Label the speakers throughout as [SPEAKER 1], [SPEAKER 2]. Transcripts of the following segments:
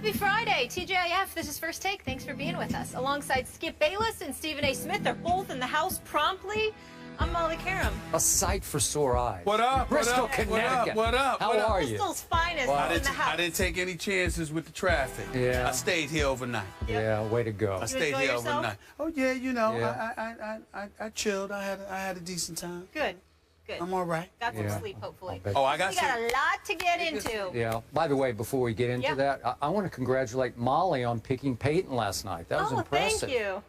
[SPEAKER 1] Happy Friday, TGIF. This is First Take. Thanks for being with us. Alongside Skip Bayless and Stephen A. Smith, they're both in the house promptly. I'm Molly Karam.
[SPEAKER 2] A sight for sore eyes.
[SPEAKER 3] What up?
[SPEAKER 2] Bristol,
[SPEAKER 3] what up?
[SPEAKER 2] Connecticut.
[SPEAKER 3] What up?
[SPEAKER 2] How are you?
[SPEAKER 1] Bristol's finest in the house.
[SPEAKER 3] I didn't take any chances with the traffic.
[SPEAKER 2] Yeah.
[SPEAKER 3] I stayed here overnight.
[SPEAKER 2] Yeah, way to go.
[SPEAKER 3] I stayed here overnight. Oh yeah, you know,
[SPEAKER 2] Yeah.
[SPEAKER 3] I chilled. I had a decent time.
[SPEAKER 1] Good. Good.
[SPEAKER 3] I'm all right.
[SPEAKER 1] Got some sleep, hopefully.
[SPEAKER 3] Oh, I got
[SPEAKER 1] We got a lot to get into.
[SPEAKER 2] Yeah. By the way, before we get into that, I want to congratulate Molly on picking Peyton last night. That was impressive.
[SPEAKER 1] Thank you.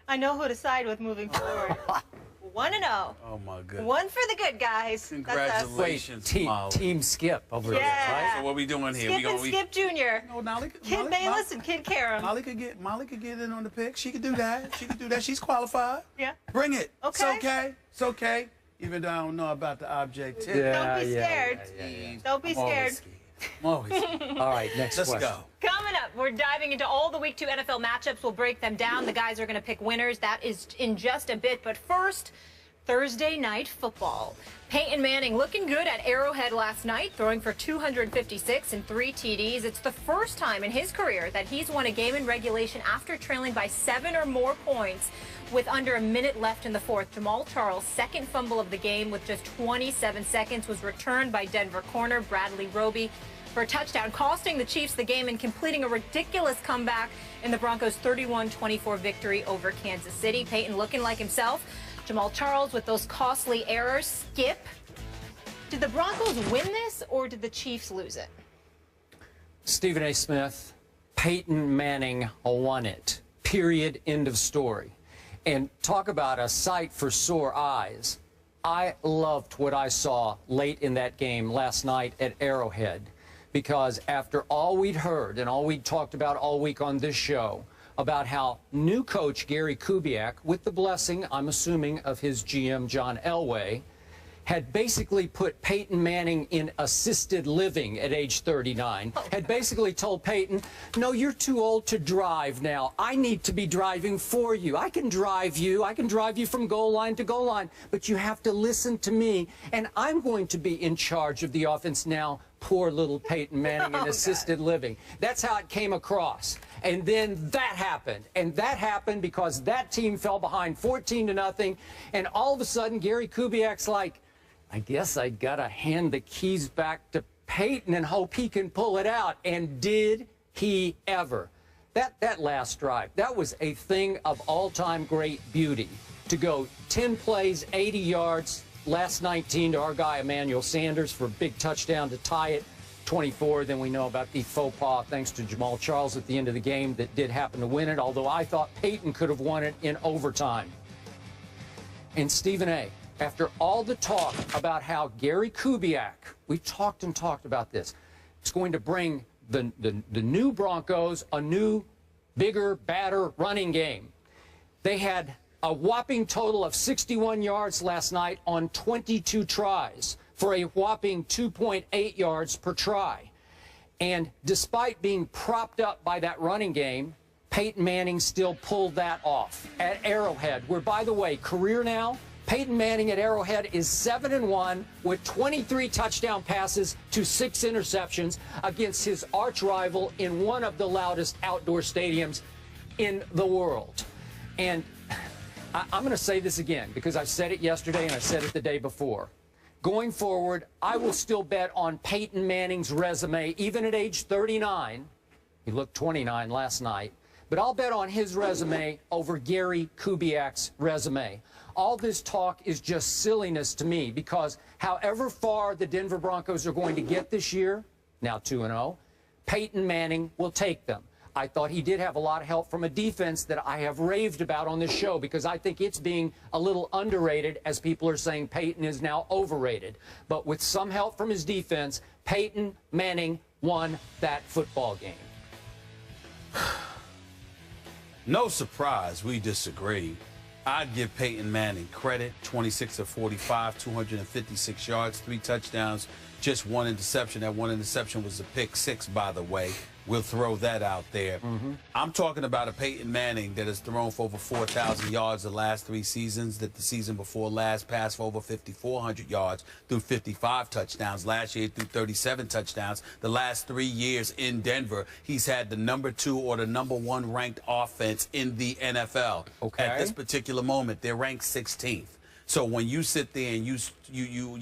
[SPEAKER 1] I know who to side with moving forward. 1-0.
[SPEAKER 3] Oh my goodness.
[SPEAKER 1] One for the good guys.
[SPEAKER 3] Congratulations,
[SPEAKER 2] Wait, team Skip over there, right?
[SPEAKER 3] So what we doing here?
[SPEAKER 1] Skip and Skip Jr.
[SPEAKER 3] No, Molly,
[SPEAKER 1] Kid Bayless and Kid Karam.
[SPEAKER 3] Molly could get in on the pick. She could do that. She could do that. She's qualified.
[SPEAKER 1] Yeah.
[SPEAKER 3] Bring it.
[SPEAKER 1] Okay.
[SPEAKER 3] It's okay. It's okay. Even though I don't know about the objectivity.
[SPEAKER 1] Don't be scared. Don't be scared.
[SPEAKER 3] I'm always scared.
[SPEAKER 2] All right, next question.
[SPEAKER 3] Let's go.
[SPEAKER 1] Coming up, we're diving into all the Week 2 NFL matchups. We'll break them down. The guys are going to pick winners. That is in just a bit. But first, Thursday night football. Peyton Manning looking good at Arrowhead last night, throwing for 256 and 3 TDs. It's the first time in his career that he's won a game in regulation after trailing by 7 or more points with under a minute left in the fourth. Jamal Charles' second fumble of the game with just 27 seconds was returned by Denver corner Bradley Roby for a touchdown, costing the Chiefs the game and completing a ridiculous comeback in the Broncos' 31-24 victory over Kansas City. Peyton looking like himself. Jamal Charles with those costly errors. Skip, did the Broncos win this or did the Chiefs lose it?
[SPEAKER 2] Stephen A. Smith, Peyton Manning won it. Period. End of story. And talk about a sight for sore eyes. I loved what I saw late in that game last night at Arrowhead, because after all we'd heard and all we'd talked about all week on this show about how new coach Gary Kubiak, with the blessing, I'm assuming, of his GM John Elway, had basically put Peyton Manning in assisted living at age 39, had basically told Peyton, no, you're too old to drive now. I need to be driving for you. I can drive you. I can drive you from goal line to goal line, but you have to listen to me, and I'm going to be in charge of the offense now. Poor little Peyton Manning in assisted living. That's how it came across. And then that happened. And that happened because that team fell behind 14-0. And all of a sudden, Gary Kubiak's like, I guess I got to hand the keys back to Peyton and hope he can pull it out. And did he ever? That last drive, that was a thing of all-time great beauty. To go 10 plays, 80 yards, last 19 to our guy Emmanuel Sanders for a big touchdown to tie it, 24. Then we know about the faux pas thanks to Jamal Charles at the end of the game that did happen to win it, although I thought Peyton could have won it in overtime. And Stephen A., after all the talk about how Gary Kubiak, we talked and talked about this, it's going to bring the new Broncos a new, bigger, badder running game. They had a whopping total of 61 yards last night on 22 tries for a whopping 2.8 yards per try. And despite being propped up by that running game, Peyton Manning still pulled that off at Arrowhead, where, by the way, career now, Peyton Manning at Arrowhead is 7-1 with 23 touchdown passes to 6 interceptions against his arch rival in one of the loudest outdoor stadiums in the world. And I'm going to say this again because I said it yesterday and I said it the day before. Going forward, I will still bet on Peyton Manning's resume, even at age 39. He looked 29 last night. But I'll bet on his resume over Gary Kubiak's resume. All this talk is just silliness to me because however far the Denver Broncos are going to get this year, now 2-0, Peyton Manning will take them. I thought he did have a lot of help from a defense that I have raved about on this show because I think it's being a little underrated as people are saying Peyton is now overrated. But with some help from his defense, Peyton Manning won that football game.
[SPEAKER 3] No surprise, we disagree. I'd give Peyton Manning credit. 26 of 45, 256 yards, 3 touchdowns, just one interception. That one interception was a pick six, by the way. We'll throw that out there. I'm talking about a Peyton Manning that has thrown for over 4,000 yards the last 3 seasons, that the season before last passed for over 5,400 yards through 55 touchdowns. Last year through 37 touchdowns. The last 3 years in Denver, he's had the #2 or the #1 ranked offense in the NFL.
[SPEAKER 2] Okay.
[SPEAKER 3] At this particular moment, they're ranked 16th. So when you sit there and you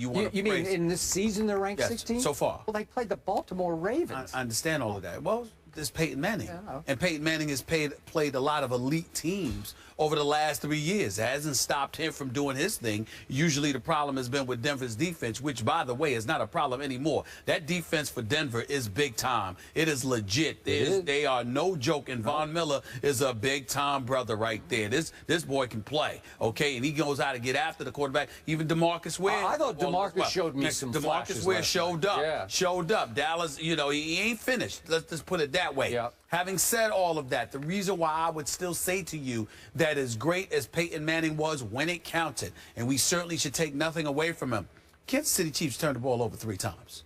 [SPEAKER 3] want to
[SPEAKER 2] you mean in this season they're ranked 16th?
[SPEAKER 3] So far.
[SPEAKER 2] Well, they played the Baltimore Ravens.
[SPEAKER 3] I understand all of that. Well, there's Peyton Manning.
[SPEAKER 2] Yeah.
[SPEAKER 3] And Peyton Manning has played a lot of elite teams over the last 3 years. It hasn't stopped him from doing his thing. Usually the problem has been with Denver's defense, which, by the way, is not a problem anymore. That defense for Denver is big time. It is legit. They are no joke, and Von Miller is a big-time brother right there. This boy can play, okay? And he goes out to get after the quarterback. Even DeMarcus Ware.
[SPEAKER 2] I thought DeMarcus showed me some flashes
[SPEAKER 3] DeMarcus Ware
[SPEAKER 2] last
[SPEAKER 3] showed
[SPEAKER 2] night.
[SPEAKER 3] up.
[SPEAKER 2] Yeah.
[SPEAKER 3] Showed up. Dallas, you know, he ain't finished. Let's just put it that way.
[SPEAKER 2] Yep.
[SPEAKER 3] Having said all of that, the reason why I would still say to you that as great as Peyton Manning was when it counted, and we certainly should take nothing away from him, Kansas City Chiefs turned the ball over 3 times.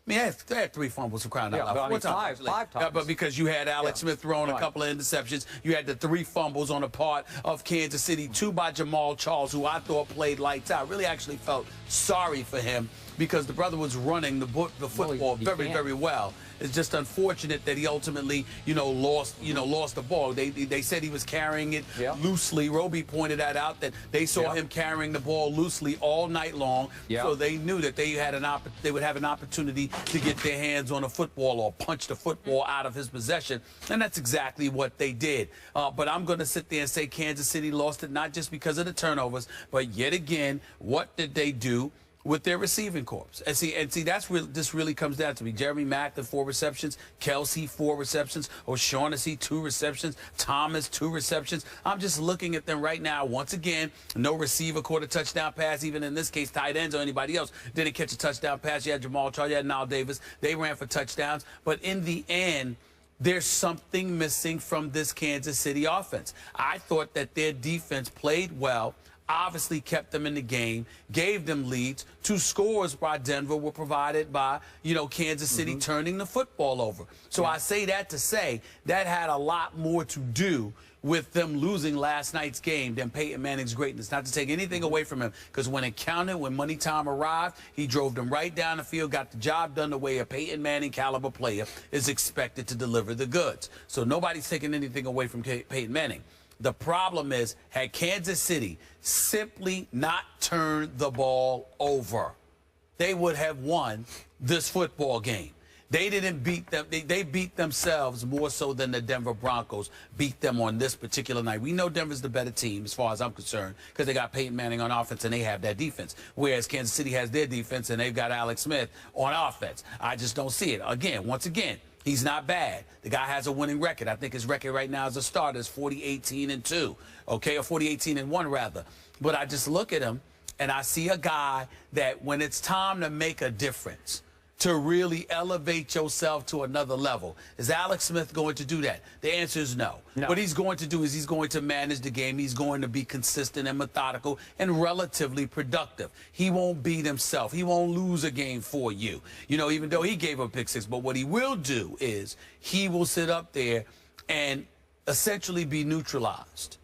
[SPEAKER 3] I mean, they had 3 fumbles for crying out loud.
[SPEAKER 2] But I mean,
[SPEAKER 3] 4
[SPEAKER 2] five times.
[SPEAKER 3] But because you had Alex Smith throwing a couple of interceptions, you had the 3 fumbles on the part of Kansas City, 2 by Jamal Charles, who I thought played lights out. Really actually felt sorry for him because the brother was running the football very well. It's just unfortunate that he ultimately, lost the ball. They said he was carrying it loosely. Roby pointed that out, that they saw him carrying the ball loosely all night long. So they knew that they would have an opportunity to get their hands on a football or punch the football out of his possession, and that's exactly what they did. But I'm going to sit there and say Kansas City lost it not just because of the turnovers, but yet again, what did they do with their receiving corps? And see, this really comes down to me. Jeremy Mack, 4 receptions. Kelsey, 4 receptions. O'Shaughnessy, 2 receptions. Thomas, 2 receptions. I'm just looking at them right now. Once again, no receiver caught a touchdown pass. Even in this case, tight ends or anybody else didn't catch a touchdown pass. You had Jamal Charles, you had Nile Davis. They ran for touchdowns. But in the end, there's something missing from this Kansas City offense. I thought that their defense played well, obviously kept them in the game, gave them leads. 2 scores by Denver were provided by, Kansas City turning the football over. So I say that to say that had a lot more to do with them losing last night's game than Peyton Manning's greatness. Not to take anything away from him, because when it counted, when money time arrived, he drove them right down the field, got the job done the way a Peyton Manning caliber player is expected to deliver the goods. So nobody's taking anything away from Peyton Manning. The problem is, had Kansas City simply not turned the ball over, they would have won this football game. They didn't beat them. They beat themselves more so than the Denver Broncos beat them on this particular night. We know Denver's the better team as far as I'm concerned because they got Peyton Manning on offense and they have that defense, whereas Kansas City has their defense and they've got Alex Smith on offense. I just don't see it. Once again, he's not bad. The guy has a winning record. I think his record right now as a starter is 40-18-2, okay, or 40-18-1 rather. But I just look at him and I see a guy that when it's time to make a difference, to really elevate yourself to another level. Is Alex Smith going to do that? The answer is no. What he's going to do is he's going to manage the game. He's going to be consistent and methodical and relatively productive. He won't beat himself. He won't lose a game for you, even though he gave up pick 6. But what he will do is he will sit up there and essentially be neutralized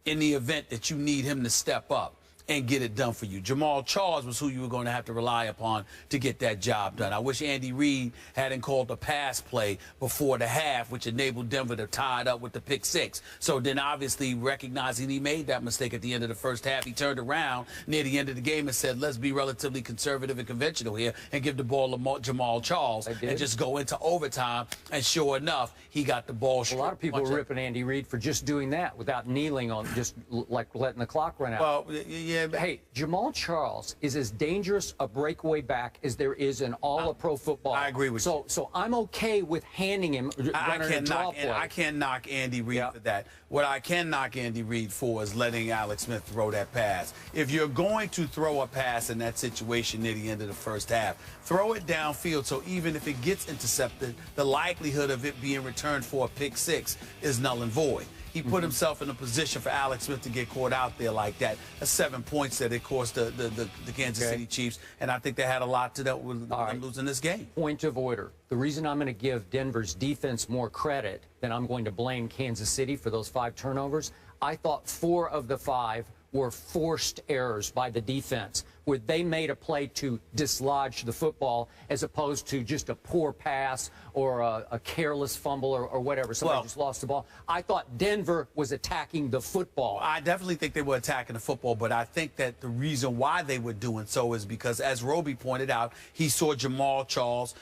[SPEAKER 3] in the event that you need him to step up and get it done for you. Jamal Charles was who you were going to have to rely upon to get that job done. I wish Andy Reid hadn't called the pass play before the half, which enabled Denver to tie it up with the pick 6. So then obviously recognizing he made that mistake at the end of the first half, he turned around near the end of the game and said, let's be relatively conservative and conventional here and give the ball to Jamal Charles and just go into overtime. And sure enough, he got the ball.
[SPEAKER 2] A lot of people were ripping Andy Reid for just doing that without kneeling on, just like letting the clock run out.
[SPEAKER 3] Well, yeah.
[SPEAKER 2] Hey, Jamal Charles is as dangerous a breakaway back as there is in all of pro football.
[SPEAKER 3] I agree with you.
[SPEAKER 2] So I'm okay with handing him a draw play.
[SPEAKER 3] I can't knock Andy Reid for that. What I can knock Andy Reid for is letting Alex Smith throw that pass. If you're going to throw a pass in that situation near the end of the first half, throw it downfield so even if it gets intercepted, the likelihood of it being returned for a pick 6 is null and void. he put himself in a position for Alex Smith to get caught out there like that. That's 7 points that it cost the Kansas City Chiefs, and I think they had a lot to do with them losing this game.
[SPEAKER 2] Point of order. The reason I'm going to give Denver's defense more credit than I'm going to blame Kansas City for those 5 turnovers, I thought 4 of the 5 were forced errors by the defense, where they made a play to dislodge the football as opposed to just a poor pass or a careless fumble or whatever. Somebody just lost the ball. I thought Denver was attacking the football.
[SPEAKER 3] I definitely think they were attacking the football, but I think that the reason why they were doing so is because, as Roby pointed out, he saw Jamal Charles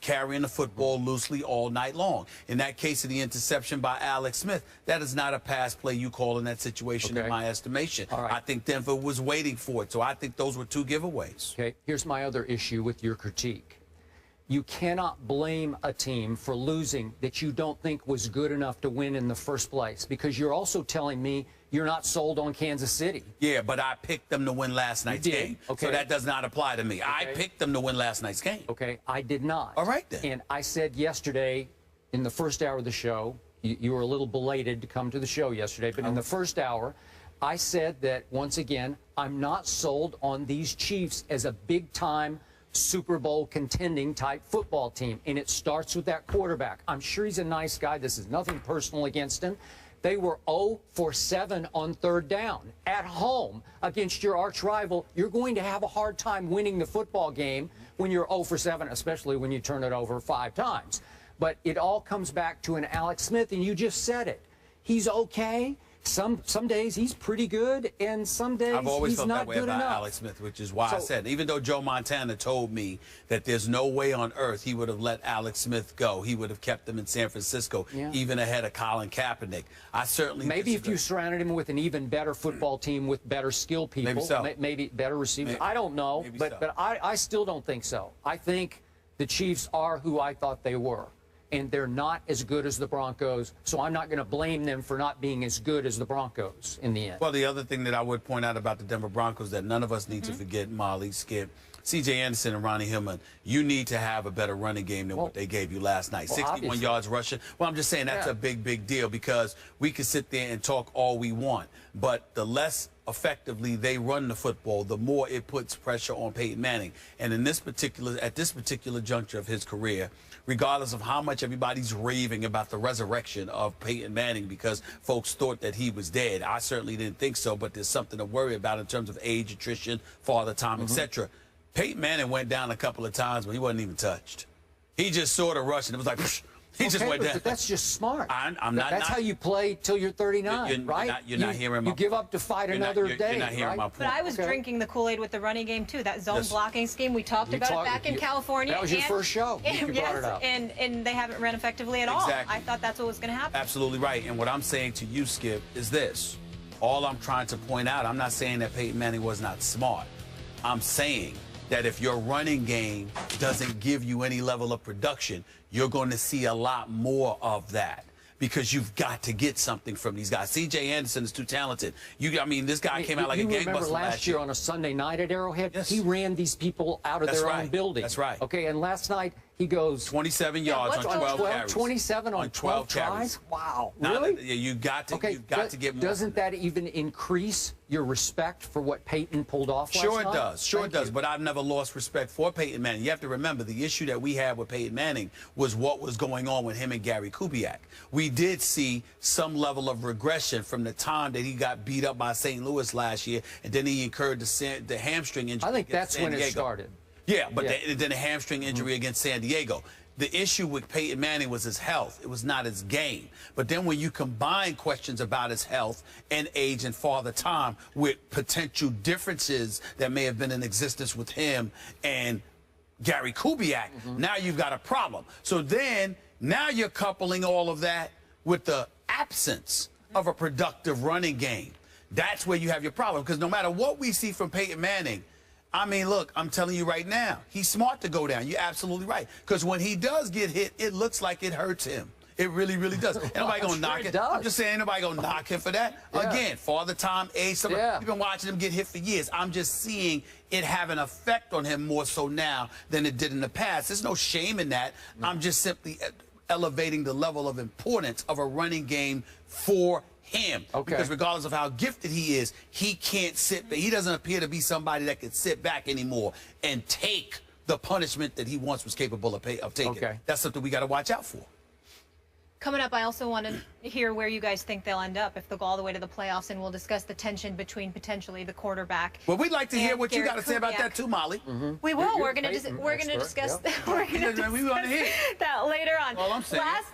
[SPEAKER 3] carrying the football loosely all night long. In that case of the interception by Alex Smith, that is not a pass play you call in that situation, in my estimation. I think Denver was waiting for it, so I think those were 2 giveaways.
[SPEAKER 2] Okay, here's my other issue with your critique. You cannot blame a team for losing that you don't think was good enough to win in the first place, because you're also telling me you're not sold on Kansas City.
[SPEAKER 3] Yeah, but I picked them to win last night's game. Okay. So that does not apply to me. I picked them to win last night's game.
[SPEAKER 2] Okay, I did not.
[SPEAKER 3] All right, then.
[SPEAKER 2] And I said yesterday in the first hour of the show, you were a little belated to come to the show yesterday, but in the first hour, I said that, once again, I'm not sold on these Chiefs as a big-time Super Bowl contending type football team, and it starts with that quarterback. I'm sure he's a nice guy. This is nothing personal against him. They were 0 for 7 on 3rd down at home against your arch rival. You're going to have a hard time winning the football game when you're 0 for 7, especially when you turn it over 5 times. But it all comes back to an Alex Smith, and you just said it. He's okay. Some days he's pretty good, and some days
[SPEAKER 3] I've always
[SPEAKER 2] he's
[SPEAKER 3] felt
[SPEAKER 2] not
[SPEAKER 3] that way
[SPEAKER 2] good
[SPEAKER 3] about
[SPEAKER 2] enough.
[SPEAKER 3] Alex Smith, which is why I said, even though Joe Montana told me that there's no way on earth he would have let Alex Smith go, he would have kept him in San Francisco, even ahead of Colin Kaepernick. I certainly
[SPEAKER 2] maybe if you surrounded him with an even better football team with better skill people, maybe better receivers. I don't know, but I still don't think so. I think the Chiefs are who I thought they were, and they're not as good as the Broncos, so I'm not going to blame them for not being as good as the Broncos in the end.
[SPEAKER 3] Well, the other thing that I would point out about the Denver Broncos that none of us need to forget, Molly, Skip, C.J. Anderson and Ronnie Hillman, you need to have a better running game than what they gave you last night. 61 yards rushing. Well, I'm just saying that's a big, big deal, because we can sit there and talk all we want, but the less effectively they run the football, the more it puts pressure on Peyton Manning. And at this particular juncture of his career, regardless of how much everybody's raving about the resurrection of Peyton Manning because folks thought that he was dead, I certainly didn't think so, but there's something to worry about in terms of age, attrition, father time, etc. Peyton Manning went down a couple of times, but he wasn't even touched. He just sort of rushed, and it was like, he just went down.
[SPEAKER 2] But that's just smart.
[SPEAKER 3] I'm not.
[SPEAKER 2] That's how you play till you're 39, right?
[SPEAKER 3] You're not hearing my
[SPEAKER 2] You give up to fight another day.
[SPEAKER 3] You're not hearing my point.
[SPEAKER 1] But I was drinking the Kool-Aid with the running game, too. That zone blocking scheme, we talked about it back in California.
[SPEAKER 2] That was your first show. You brought it up.
[SPEAKER 1] And they haven't run effectively at all. I thought that's what was going to happen.
[SPEAKER 3] Absolutely right. And what I'm saying to you, Skip, is this. All I'm trying to point out, I'm not saying that Peyton Manning was not smart. I'm saying that if your running game doesn't give you any level of production, you're going to see a lot more of that, because you've got to get something from these guys. C.J. Anderson is too talented. I mean, this guy came out like a gangbuster
[SPEAKER 2] remember last year on a Sunday night at Arrowhead? He ran these people out of their own building.
[SPEAKER 3] That's right.
[SPEAKER 2] Okay, and last night he goes
[SPEAKER 3] 27 yards on 12 carries.
[SPEAKER 2] 27 on 12 tries? Wow. Really?
[SPEAKER 3] You've got to get more.
[SPEAKER 2] Doesn't that even increase your respect for what Peyton pulled off last night?
[SPEAKER 3] Sure it does. Sure it does. But I've never lost respect for Peyton Manning. You have to remember, the issue that we had with Peyton Manning was what was going on with him and Gary Kubiak. We did see some level of regression from the time that he got beat up by St. Louis last year, and then he incurred the hamstring injury.
[SPEAKER 2] I think that's when it started.
[SPEAKER 3] Yeah, but then a hamstring injury against San Diego. The issue with Peyton Manning was his health. It was not his game. But then when you combine questions about his health and age and father time with potential differences that may have been in existence with him and Gary Kubiak, now you've got a problem. So then, now you're coupling all of that with the absence of a productive running game. That's where you have your problem, because no matter what we see from Peyton Manning, I mean, look, I'm telling you right now, he's smart to go down. You're absolutely right. Because when he does get hit, it looks like it hurts him. It really, really does. Ain't nobody going to knock it. I'm just saying, ain't nobody going to knock him for that. Again, father time, age, we've been watching him get hit for years. I'm just seeing it have an effect on him more so now than it did in the past. There's no shame in that. I'm just simply elevating the level of importance of a running game for him.
[SPEAKER 2] Okay.
[SPEAKER 3] Because regardless of how gifted he is, he can't sit back. He doesn't appear to be somebody that can sit back anymore and take the punishment that he once was capable of taking.
[SPEAKER 2] Okay.
[SPEAKER 3] That's something we got to watch out for.
[SPEAKER 1] Coming up, I also want to hear where you guys think they'll end up if they'll go all the way to the playoffs, and we'll discuss the tension between potentially the quarterback.
[SPEAKER 3] Well, we'd like to hear what you got to say about
[SPEAKER 1] Kubiak.
[SPEAKER 3] that too, Molly.
[SPEAKER 1] We will.
[SPEAKER 2] You're
[SPEAKER 1] We're going to
[SPEAKER 2] Peyton
[SPEAKER 1] discuss.
[SPEAKER 2] expert,
[SPEAKER 1] We're going to
[SPEAKER 3] We wanna
[SPEAKER 1] discuss
[SPEAKER 3] hear.
[SPEAKER 1] that later on.
[SPEAKER 3] All I'm saying.
[SPEAKER 1] Last night.